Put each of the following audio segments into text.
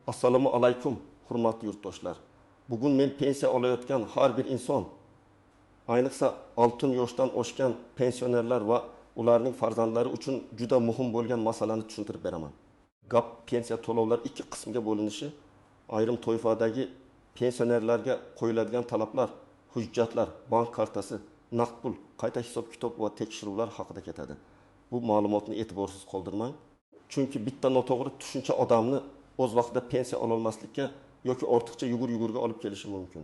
Assalomu alaykum, hurmatli yurtdoshlar. Bugun men pensiya olayotgan har bir inson, ayniqsa oltin yoshdan oshgan pensionerlar va ularning farzandlari uchun juda muhim bo'lgan masalani tushuntirib beraman. Gap pensiya to'lovlar ikki qismga bo'linishi, ayrim toifadagi pensionerlarga qo'yiladigan talablar, hujjatlar, bank kartasi, naqd pul, qayta hisob-kitob va tekshiruvlar haqida ketadi. Bu ma'lumotni e'tiborsiz qoldirmang. Chunki bitta noto'g'ri tushuncha odamni o'z vaqtida pensiya ololmaslikka yoki ortiqcha yugur-yugurga olib kelishi mumkin.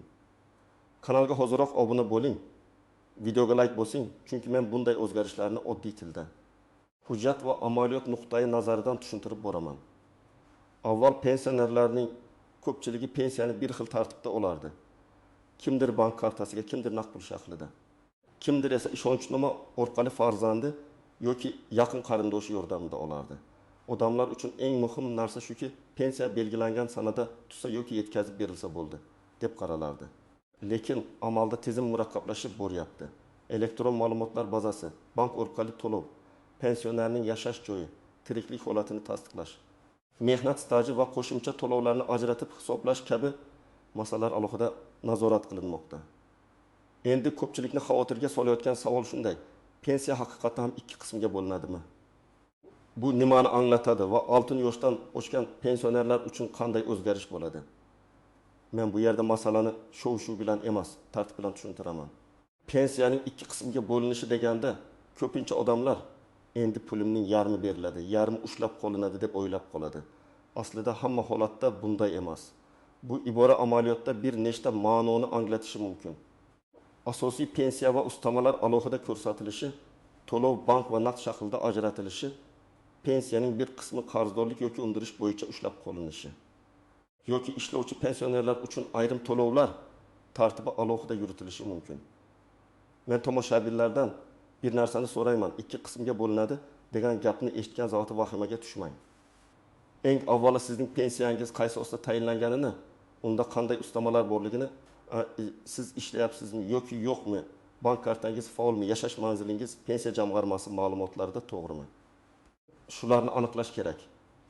Kanalga hozirroq obuna bo'ling, videoga like bosing, chunki men bunday o'zgarishlarni oddiy tilda, hujjat va amaliyot nuqtai nazaridan tushuntirib boraman. Avval pensionerlarning ko'pchiligi pensiyani bir xil tartibda olardi. Kimdir bank kartasiga, kimdir naqd pul shaklida. Kimdir esa ishonchnoma orqali farzandi yoki yaqin qarindoshi yordamida olardi. Odamlar uchun eng muhim narsa shuki, pensiya belgilangan sanada tutsa yoki yetkazib berilsa bo'ldi, deb qaralardi. Lekin amalda tizim murakkablashib boryapti. Elektron ma'lumotlar bazasi, bank orqali to'lov, pensionerning yashash joyi, tiriklik holatini tasdiqlash, mehnat staji va qo'shimcha to'lovlarni ajratib hisoblash kabi masalalar alohida nazorat qilinmoqda. Endi ko'pchilikni xavotirga solayotgan savol shunday: pensiya haqiqatan ham ikki qismga bo'linadimi? Bu nimani anglatadi va oltin yoshdan oshgan pensionerlar uchun qanday o'zgarish bo'ladi? Men bu yerda masalani shov-shuv bilan emas, tartib bilan tushuntiraman. Pensiyaning ikki qismga bo'linishi deganda, ko'pincha odamlar endi pulimning yarmi beriladi, yarmi ushlab qolinadi deb o'ylab qoladi. Aslida hamma holatda bunday emas. Bu ibora amaliyotda bir nechta ma'noni anglatishi mumkin. Asosiy pensiya va ustamalar alohida ko'rsatilishi, to'lov bank va naqd shaklda ajratilishi, pensiyaning bir qismi qarzdorlik yoki undirish bo'yicha ushlab qolinishi, yoki ishlovchi pensionerlar uchun ayrim to'lovlar tartibi alohida yuritilishi mumkin. Men tomoshabinlardan bir narsani so'rayman: ikki qismga bo'linadi degan gapni eshitgan zoti vahimaga tushmang. Eng avvalo sizning pensiyangiz qaysi asosda tayinlanganini, unda qanday ustamalar borligini, siz ishlayapsizmi yoki yo'qmi, bank kartangiz faolmi, yashash manzilingiz pensiya jamg'armasi ma'lumotlarida to'g'rimi? Shularni aniqlash kerak.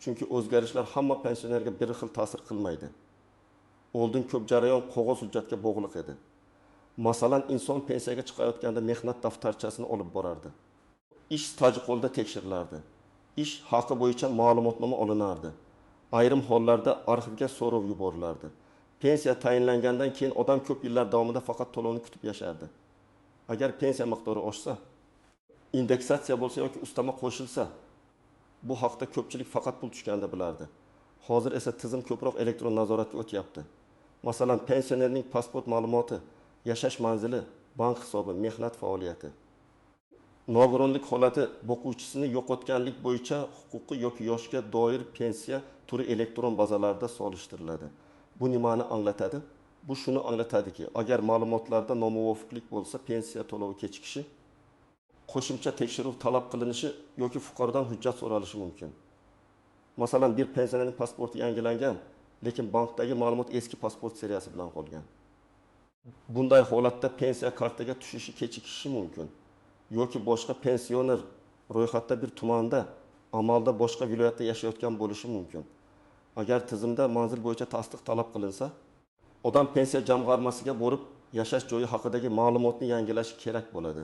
Chunki o'zgarishlar hamma pensionerga bir xil ta'sir qilmaydi. Oldin ko'p jarayon qog'oz hujjatga bog'liq edi. Masalan, inson pensiyaga chiqayotganda mehnat daftarchasini olib borardi. Ish staji qo'lda tekshirilardi. Ish haqi bo'yicha ma'lumotnoma olinardi. Ayrim hollarda arxivga so'rov yuborilardi. Pensiya tayinlangandan keyin odam ko'p yillar davomida faqat to'lovni kutib yashardi. Agar pensiya miqdori oshsa, indeksatsiya bo'lsa yoki ustama qo'shilsa, bu haqda ko'pchilik faqat pul tushganda bilardi. Hozir esa tizim ko'proq elektron nazoratga o'tyapti. Masalan, pensionerning pasport ma'lumoti, yashash manzili, bank hisobi, mehnat faoliyati. Nogironlik holati, boquvchisini yo'qotganlik bo'yicha huquqi yoki yoshga doir pensiya turi elektron bazalarda solishtiriladi. Bu nimani anglatadi? Bu shuni anglatadiki, agar ma'lumotlarda nomuvofiqlik bo'lsa, pensiya to'lovi kechikishi, qo'shimcha tekshiruv talab qilinishi yoki fuqarodan hujjat so'ralishi mumkin. Masalan, bir pensionerning pasporti yangilangan, lekin bankdagi ma'lumot eski pasport seriyasi bilan qolgan. Bunday holatda pensiya kartaga tushishi kechikishi mumkin. Yoki boshqa pensioner ro'yxatda bir tumanda, amalda boshqa viloyatda yashayotgan bo'lishi mumkin. Agar tizimda manzil bo'yicha tasdiq talab qilinsa, odam pensiya jamg'armasiga borib, yashash joyi haqidagi ma'lumotni yangilashi kerak bo'ladi.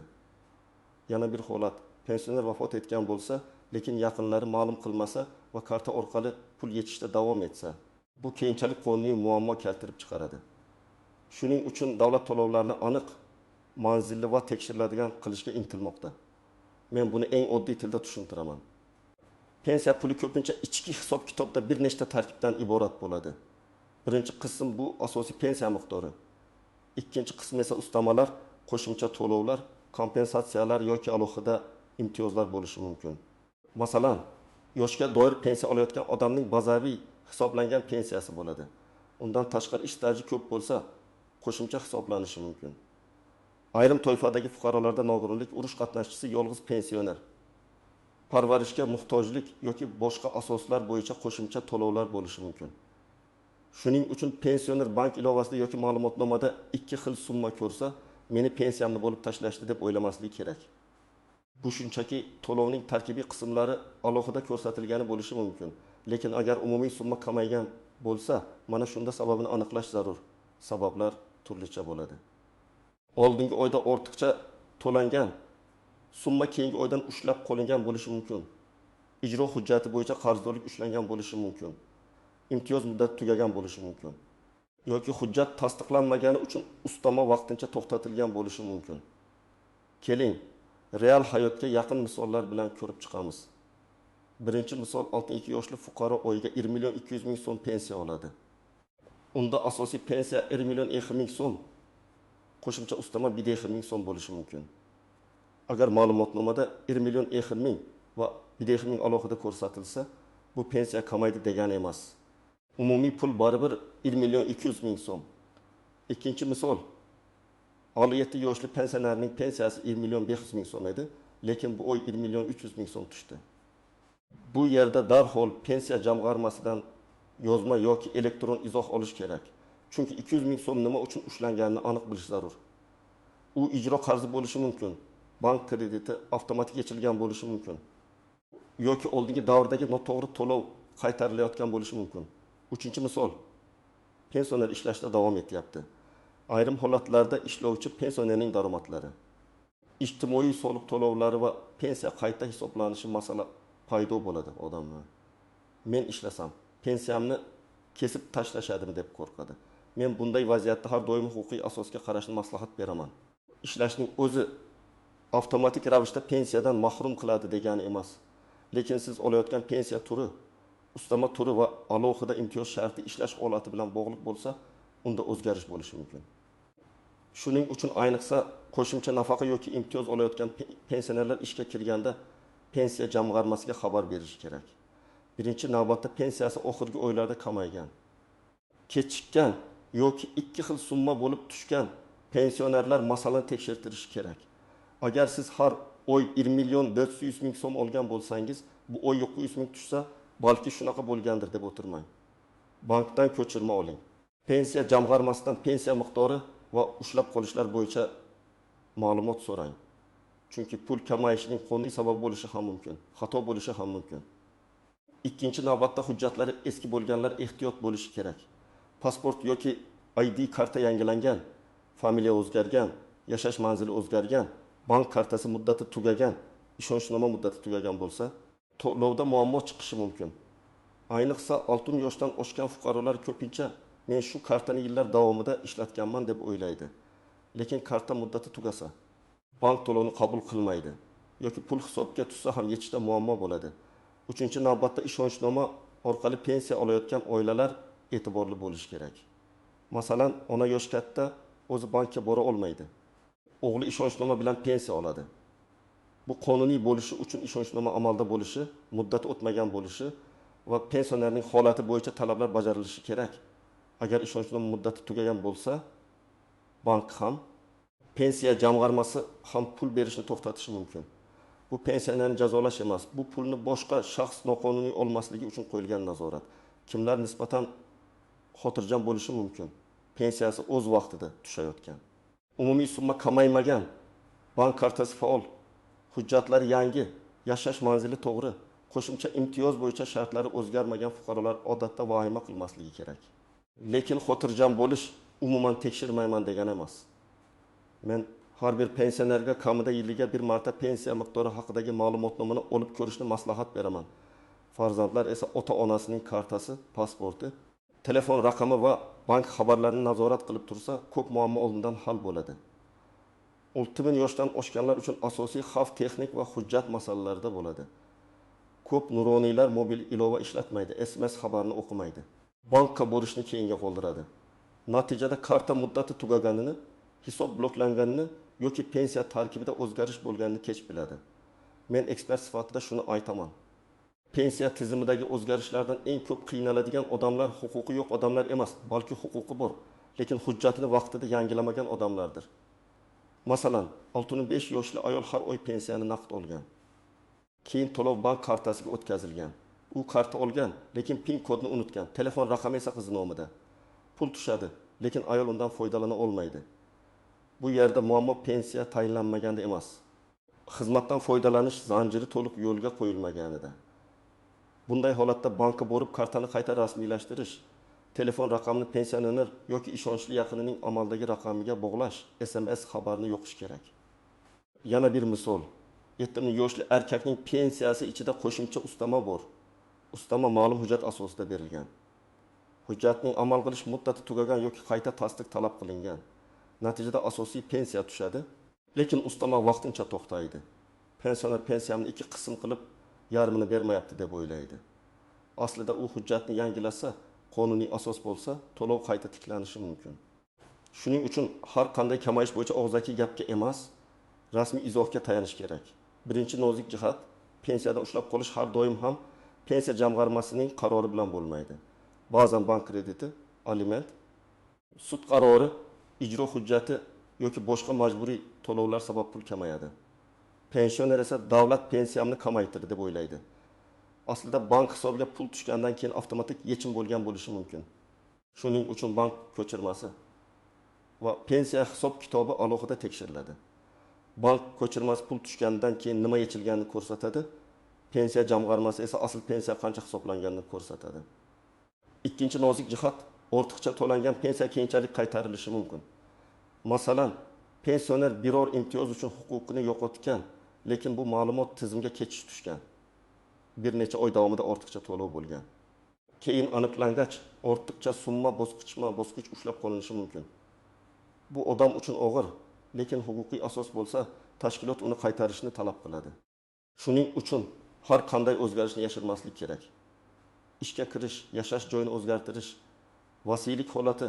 Yana bir holat, pensioner vafot etgan bo'lsa, lekin yaqinlari ma'lum qilmasa va karta orqali pul yetishda davom etsa, bu keyinchalik qonuniy muammo keltirib chiqaradi. Shuning uchun davlat to'lovlarini aniq, manzilli va tekshiriladigan qilishga intilmoqda. Men buni eng oddiy tilda tushuntiraman. Pensiya puli ko'pincha ichki hisob-kitobda bir nechta tarkibdan iborat bo'ladi. Birinchi qism bu asosiy pensiya miqdori. Ikkinchi qism esa ustamalar, qo'shimcha to'lovlar, kompensatsiyalar yoki alohida imtiyozlar bo'lishi mumkin. Masalan, yoshga doir pensiya olayotgan odamning bazaviy hisoblangan pensiyasi bo'ladi. Undan tashqari ish staji ko'p bo'lsa, qo'shimcha hisoblanishi mumkin. Ayrim toifadagi fuqarolarda nogironlik, urush qatnashchisi, yolg'iz pensioner, parvarishga muhtojlik yoki boshqa asoslar bo'yicha qo'shimcha to'lovlar bo'lishi mumkin. Shuning uchun pensioner bank ilovasida yoki ma'lumotnomada ikki xil summa ko'rsa, meni pensiyamni bo'lib tashlashdi deb o'ylamasligi kerak. Bu shunchaki to'lovning tarkibiy qismlari alohida ko'rsatilgani bo'lishi mumkin. Lekin agar umumiy summa kamaygan bo'lsa, mana shunda sababini aniqlash zarur. Sabablar turlicha bo'ladi. Oldingi oyda ortiqcha to'langan summa keyingi oydan ushlab qolingan bo'lishi mumkin. Ijro hujjati bo'yicha qarzdorlik ushlangan bo'lishi mumkin. Imtiyoz muddati tugagan bo'lishi mumkin. Yoki hujjat tasdiqlanmagani uchun ustama vaqtincha to'xtatilgan bo'lishi mumkin. Keling, real hayotga yaqin misollar bilan ko'rib chiqamiz. Birinchi misol 62 yoshli fuqaro oyiga 1 million 200 ming so'm pensiya oladi. Unda asosiy pensiya 1 million 200 ming so'm, qo'shimcha ustama 1 ming so'm bo'lishi mumkin. Agar ma'lumotnomada 1 million 200 ming va 1 ming alohida ko'rsatilsa, bu pensiya kamaydi degani emas. Umumiy pul baribir 1 million 200 ming so'm. Ikkinchi misol, 67 yoshli pensionerning pensiyasi 1 million 500 ming so'm edi, lekin bu oy 1 million 300 ming so'm tushdi. Bu yerda darhol pensiya jamg'armasidan yozma yoki elektron izoh olish kerak. Chunki 200 ming so'm nima uchun ushlanganini aniq bilish zarur. U ijro qarzi bo'lishi mumkin. Bank krediti avtomatik yechilgan bo'lishi mumkin. Yoki oldingi davrdagi noto'g'ri to'lov qaytarilayotgan bo'lishi mumkin. Uchinchi misol, pensioner ishlashda davom etyapti. Ayrim holatlarda ishlovchi pensionerning daromadlari, ijtimoiy soliq to'lovlari va pensiya qayta hisoblanishi masala paydo bo'ladi odamlar. Men ishlasam, pensiyamni kesib tashlashadimi deb qo'rqadi. Men bunday vaziyatda har doim huquqiy asosga qarashni maslahat beraman. Ishlashning o'zi avtomatik ravishda pensiyadan mahrum qiladi degani emas. Lekin siz olayotgan pensiya turi, ustama turi va alohida imtiyoz sharti ishlash holati bilan bog'liq bo'lsa, unda o'zgarish bo'lishi mumkin. Shuning uchun ayniqsa qo'shimcha nafaqa yoki imtiyoz olayotgan pensionerlar ishga kirganda pensiya jamg'armasiga xabar berish kerak. Birinchi navbatda pensiyasi oxirgi oylarda kamaygan, kechikkan yoki ikki xil summa bo'lib tushgan pensionerlar masalani tekshirtirishi kerak. Agar siz har oy 1 million 400 ming so'm olgan bo'lsangiz, bu oy 900 ming tushsa, balki shunaqa bo'lgandir deb o'tirmang. Bankdan ko'chirma oling. Pensiya jamg'armasidan pensiya miqdori va ushlab qolishlar bo'yicha ma'lumot so'rang. Chunki pul kamayishining qonuniy sabab bo'lishi ham mumkin, xato bo'lishi ham mumkin. Ikkinchi navbatda hujjatlari eski bo'lganlar ehtiyot bo'lishi kerak. Pasport yoki ID karta yangilangan, familiya o'zgargan, yashash manzili o'zgargan, bank kartasi muddati tugagan, ishonchnoma muddati tugagan bo'lsa, to'lovda muammo chiqishi mumkin. Ayniqsa 60 yoshdan oshgan fuqarolar ko'pincha men shu kartani yillar davomida ishlatganman deb o'ylaydi. Lekin karta muddati tugasa, bank to'lovni qabul qilmaydi yoki pul hisobga tushsa ham yechishda muammo bo'ladi. Uchinchi navbatda ishonchnoma orqali pensiya olayotgan oilalar e'tiborli bo'lishi kerak. Masalan, ona yosh katta o'zi bankka bora olmaydi. O'g'li ishonchnoma bilan pensiya oladi. Bu qonuniy bo'lishi uchun ishonchnoma amalda bo'lishi, muddati o'tmagan bo'lishi va pensionerning holati bo'yicha talablar bajarilishi kerak. Agar ishonchnoma muddati tugagan bo'lsa, bank ham, pensiya jamg'armasi ham pul berishni to'xtatishi mumkin. Bu pensionerni jazolash emas, bu pulni boshqa shaxs noqonuniy olmasligi uchun qo'yilgan nazorat. Kimlar nisbatan xotirjam bo'lishi mumkin? Pensiyasi o'z vaqtida tushayotgan. Umumiy summa kamaymagan, bank kartasi faol, hujjatlari yangi, yashash manzili to'g'ri, qo'shimcha imtiyoz bo'yicha shartlari o'zgarmagan fuqarolar odatda vahima qilmasligi kerak. Lekin xotirjam bo'lish umuman tekshirmayman degani emas. Men har bir pensionerga kamida yiliga bir marta pensiya miqdori haqidagi ma'lumotnomani olib ko'rishni maslahat beraman. Farzandlar esa ota-onasining kartasi, pasporti, telefon raqami va bank xabarlarini nazorat qilib tursa, ko'p muammo oldindan hal bo'ladi. 60 yoshdan oshganlar uchun asosiy xavf texnik va hujjat masalalarida bo'ladi. Ko'p nuroniylar mobil ilova ishlatmaydi, SMS xabarini o'qimaydi. Bankka borishni keyinga qoldiradi. Natijada karta muddati tugaganini, hisob bloklanganini yoki pensiya tarkibida o'zgarish bo'lganini kech biladi. Men ekspert sifatida shuni aytaman. Pensiya tizimidagi o'zgarishlardan eng ko'p qiynaladigan odamlar huquqi yo'q odamlar emas, balki huquqi bor, lekin hujjatini vaqtida yangilamagan odamlardir. Masalan, 65 yoshli ayol har oy pensiyani naqd olgan. Keyin to'lov bank kartasiga o'tkazilgan. U karta olgan, lekin PIN kodni unutgan. Telefon raqami esa qiz nomida. Pul tushadi, lekin ayol undan foydalana olmaydi. Bu yerda muammo pensiya tayinlanmaganda emas, xizmatdan foydalanish zanjiri to'liq yo'lga qo'yilmaganida. Bunday holatda bankka borib kartani qayta rasmiylashtirish telefon raqamini pensioner yoki ishonchli yaqinining amaldagi raqamiga bog'lash, SMS xabarini yoqish kerak. Yana bir misol. 70 yoshli erkakning pensiyasi ichida qo'shimcha ustama bor. Ustama ma'lum hujjat asosida berilgan. Hujjatning amal qilish muddati tugagan yoki qayta tasdiq talab qilingan. Natijada asosiy pensiya tushadi, lekin ustama vaqtincha to'xtaydi. Pensioner pensiyamni ikki qism qilib, yarmini bermayapti deb o'ylaydi. Aslida u hujjatni yangilasa, qonuniy asos bo'lsa, to'lov qayta tiklanishi mumkin. Shuning uchun har qanday kamayish bo'yicha og'zaki gapga emas, rasmiy izohga tayanish kerak. Birinchi nozik jihat, pensiyadan ushlab qolish har doim ham pensiya jamg'armasining qarori bilan bo'lmaydi. Ba'zan bank krediti, aliment, sud qarori, ijro hujjati yoki boshqa majburiy to'lovlar sabab pul kamayadi. Pensioner esa davlat pensiyamni kamaytirdi deb o'ylaydi. Aslida bank hisobiga pul tushgandan keyin avtomatik yechim bo'lgan bo'lishi mumkin. Shuning uchun bank ko'chirmasi va pensiya hisob kitobi alohida tekshiriladi. Bank ko'chirmasi pul tushgandan keyin nima yechilganini ko'rsatadi. Pensiya jamg'armasi esa asl pensiya qancha hisoblanganini ko'rsatadi. Ikkinchi nozik jihat, ortiqcha to'langan pensiya keyinchalik qaytarilishi mumkin. Masalan, pensioner biror imtiyoz uchun huquqini yo'qotgan, lekin bu ma'lumot tizimga kechish tushgan. Bir necha oy davomida ortiqcha to'lov bo'lgan. Keyin aniqlangach, ortiqcha summa bosqichma-bosqich ushlab qolinishi mumkin. Bu odam uchun og'ir, lekin huquqiy asos bo'lsa, tashkilot uni qaytarishni talab qiladi. Shuning uchun har qanday o'zgarishni yashirmaslik kerak. Ishga kirish, yashash joyini o'zgartirish, vasiylik holati,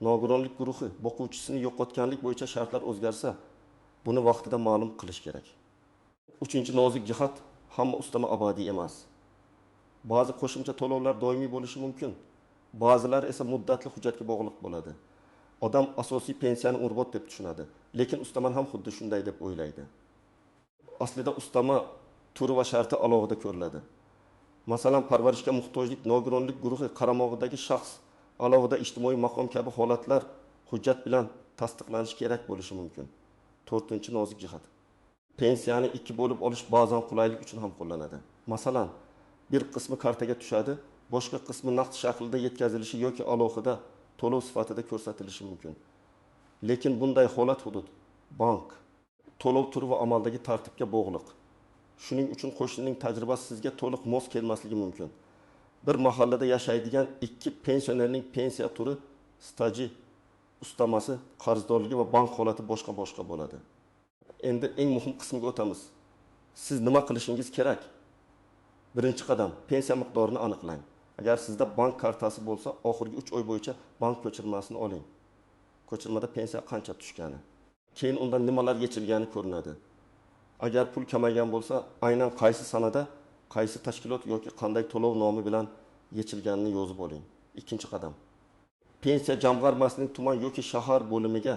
nogironlik guruhi, boquvchisini yo'qotganlik bo'yicha shartlar o'zgarsa, buni vaqtida ma'lum qilish kerak. Uchinchi nozik jihat, hamma ustama abadiy emas. Ba'zi qo'shimcha to'lovlar doimiy bo'lishi mumkin. Ba'zilari esa muddatli hujjatga bog'liq bo'ladi. Odam asosiy pensiyani umrbod deb tushunadi, lekin ustama ham xuddi shunday deb o'ylaydi. Aslida ustama turi va sharti alohida ko'riladi. Masalan, parvarishga muhtojlik, nogironlik guruhi qaramog'idagi shaxs, alohida ijtimoiy maqom kabi holatlar hujjat bilan tasdiqlanishi kerak bo'lishi mumkin. 4-nozik jihat. Pensiyani ikki bo'lib olish ba'zan qulaylik uchun ham qo'llanadi. Masalan, bir qismi kartaga tushadi, boshqa qismi naqd shaklida yetkazilishi yoki alohida to'lov sifatida ko'rsatilishi mumkin. Lekin bunday holat hudud bank, to'lov turi va amaldagi tartibga bog'liq. Shuning uchun qo'shnining tajribasi sizga to'liq mos kelmasligi mumkin. Bir mahallada yashaydigan ikki pensionerning pensiya turi, staji, ustamasi, qarzdorligi va bank holati boshqa bo'ladi. Endi eng muhim qismiga o'tamiz. Siz nima qilishingiz kerak? Birinchi qadam, pensiya miqdorini aniqlang. Agar sizda bank kartasi bo'lsa, oxirgi 3 oy bo'yicha bank ko'chirmasini oling. Ko'chirmada pensiya qancha tushgani, keyin undan nimalar yechilgani ko'rinadi. Agar pul kamaygan bo'lsa, aynan qaysi sanada, qaysi tashkilot yoki qanday to'lov nomi bilan yechilganini yozib oling. Ikkinchi qadam, pensiya jamg'armasining tuman yoki shahar bo'limiga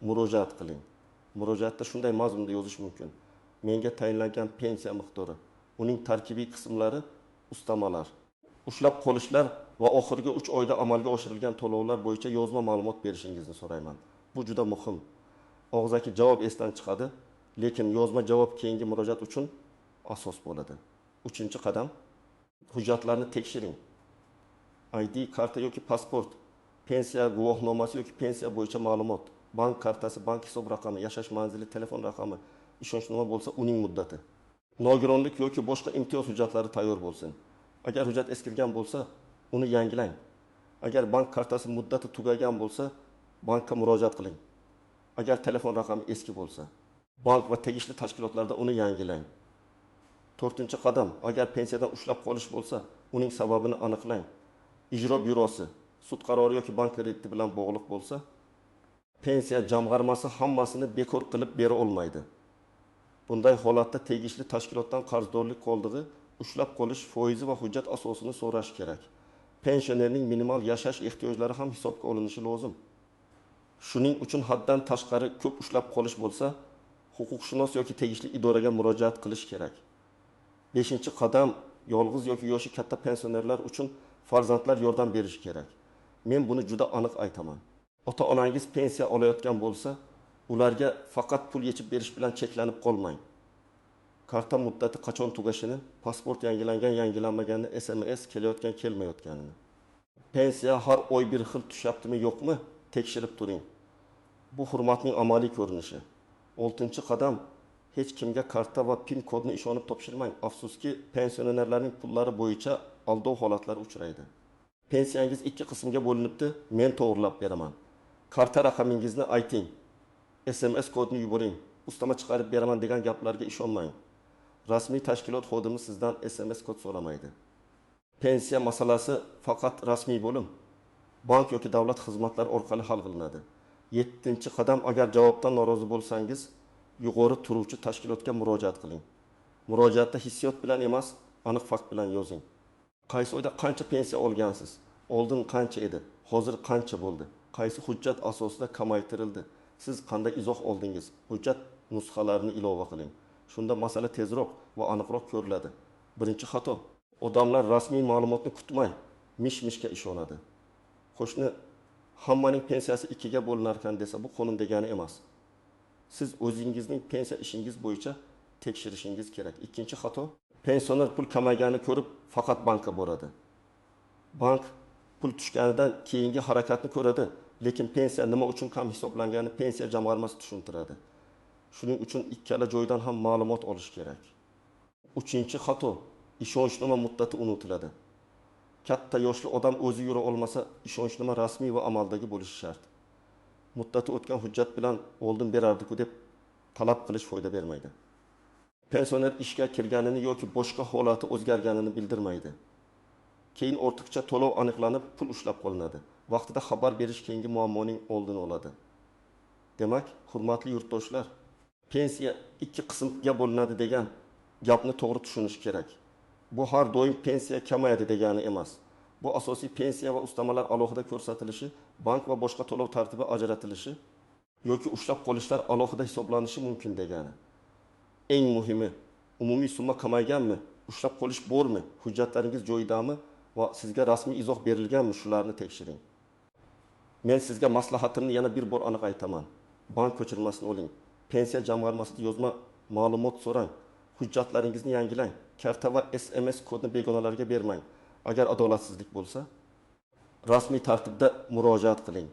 murojaat qiling. Murojaatda shunday mazmunda yozish mumkin: menga tayinlangan pensiya miqdori, uning tarkibiy qismlari, ustamalar, ushlab qolishlar va oxirgi 3 oyda amalga oshirilgan to'lovlar bo'yicha yozma ma'lumot berishingizni so'rayman. Bu juda muhim. Og'zaki javob esdan chiqadi, lekin yozma javob keyingi murojaat uchun asos bo'ladi. 3-qadam, hujjatlarni tekshiring. ID karta yoki pasport, pensiya guvohnomasi yoki pensiya bo'yicha ma'lumot, bank kartasi, bank hisob raqami, yashash manzili, telefon raqami, ishonchnoma bo'lsa, uning muddati. Nogironlik yoki boshqa imtiyoz hujjatlari tayyor bo'lsin. Agar hujjat eskirgan bo'lsa, uni yangilang. Agar bank kartasi muddati tugagan bo'lsa, bankka murojaat qiling. Agar telefon raqami eski bo'lsa, bank va tegishli tashkilotlarda uni yangilang. 4-qadam, agar pensiyadan ushlab qolish bo'lsa, uning sababini aniqlang. Ijro byurosi, sud qarori yoki bank krediti bilan bog'liq bo'lsa, pensiya jamg'armasi hammasini bekor qilib bera olmaydi. Bunday holatda tegishli tashkilotdan qarzdorlik qoldig'i, ushlab qolish foizi va hujjat asosini so'rash kerak. Pensionerning minimal yashash ehtiyojlari ham hisobga olinishi lozim. Shuning uchun haddan tashqari ko'p ushlab qolish bo'lsa, huquqshunos yoki tegishli idoraga murojaat qilish kerak. 5-qadam, yolg'iz yoki yoshi katta pensionerlar uchun farzandlar yordam berishi kerak. Men buni juda aniq aytaman. Ota-onangiz pensiya olayotgan bo'lsa, ularga faqat pul yechib berish bilan cheklanib qolmang. Karta muddati qachon tugashini, pasport yangilangan-yangilanmaganini, SMS kelayotgan-kelmayotganini. Pensiya har oy bir xil tushyaptimi yo'qmi tekshirib turing. Bu hurmatning amaliy ko'rinishi. 6-qadam hech kimga karta va pin kodni ishonib topshirmang. Afsuski, pensionerlarning pullari bo'yicha aldov holatlari uchraydi. Pensiyangiz 2 qismga bo'linibdi, men to'g'rilab beraman. Karta raqamingizni ayting. SMS kodni yuboring. Ustama chiqarib beraman degan gaplarga ishonmang. Rasmiy tashkilot xodimi sizdan SMS kod so'ramaydi. Pensiya masalasi faqat rasmiy bo'lim, bank yoki davlat xizmatlari orqali hal qilinadi. 7-qadam agar javobdan norozi bo'lsangiz, yuqori turuvchi tashkilotga murojaat qiling. Murojaatda hissiyot bilan emas, aniq fakt bilan yozing. Qaysi oyda qancha pensiya olgansiz? Oldin qancha edi? Hozir qancha bo'ldi? Qaysi hujjat asosida kamaytirildi? Siz qanday izoh oldingiz? Hujjat nusxalarini ilova qiling. Shunda masala tezroq va aniqroq ko'riladi. Birinchi xato: odamlar rasmiy ma'lumotni kutmay, mish-mishga ishonadi. Qo'shni hammaning pensiyasi 2ga bo'linar ekan desa, bu qo'nim degani emas. Siz o'zingizning pensiya ishingiz bo'yicha tekshirishingiz kerak. Ikkinchi xato: pensioner pul kamayganini ko'rib faqat bankka boradi. Bank pul tushganidan keyingi harakatni ko'radi, lekin pensiya nima uchun kam hisoblanganini pensiya jamg'armasi tushuntiradi. Shuning uchun ikkala joydan ham ma'lumot olish kerak. Uchinchi xato: ishonchnoma muddati unutiladi. Katta yoshli odam o'zi yura olmasa, ishonchnoma rasmiy va amaldagi bo'lishi shart. Muddati o'tgan hujjat bilan oldin berardi-ku deb talab qilish foyda bermaydi. Pensioner ishga kirganini yoki boshqa holati o'zgarganini bildirmaydi. Keyin ortiqcha to'lov aniqlanib, pul ushlab qolinadi. Vaqtida xabar berish keyingi muammoning oldini oladi. Demak, hurmatli yurtdoshlar, pensiya 2 qismga bo'linadi degan gapni to'g'ri tushunish kerak. Bu har doim pensiya kamayadi degani emas. Bu asosiy pensiya va ustamalar alohida ko'rsatilishi, bank va boshqa to'lov tartibi ajratilishi yoki ushlab qolishlar alohida hisoblanishi mumkin degani. Eng muhimi, umumiy summa kamayganmi, ushlab qolish bormi, hujjatlaringiz joyidami va sizga rasmiy izoh berilganmi, shularni tekshiring. Men sizga maslahatimni yana bir bor aniq aytaman. Bank ko'chirmasini oling. Pensiya jamg'armasida yozma ma'lumot so'rang. Hujjatlaringizni yangilang. Karta va SMS kodni begonalarga bermang. Agar adolatsizlik bo'lsa, rasmiy tartibda murojaat qiling.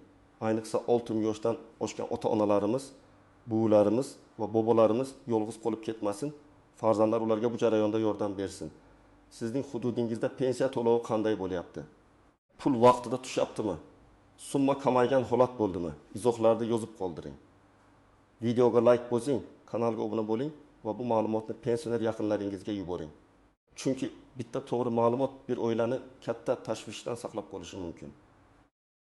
Ayniqsa 60 yoshdan oshgan ota-onalarimiz, buvilarimiz va bobolarimiz yolg'iz qolib ketmasin. Farzandlar ularga bu jarayonda yordam bersin. Sizning hududingizda pensiya to'lovi qanday bo'lyapti? Pul vaqtida tushyaptimi? Summa kamaygan holat bo'ldimi? Izohlarda yozib qoldiring. Videoga like bosing, kanalga obuna bo'ling va bu ma'lumotni pensioner yaqinlaringizga yuboring. Chunki bitta to'g'ri ma'lumot bir oilani katta tashvishdan saqlab qolishi mumkin.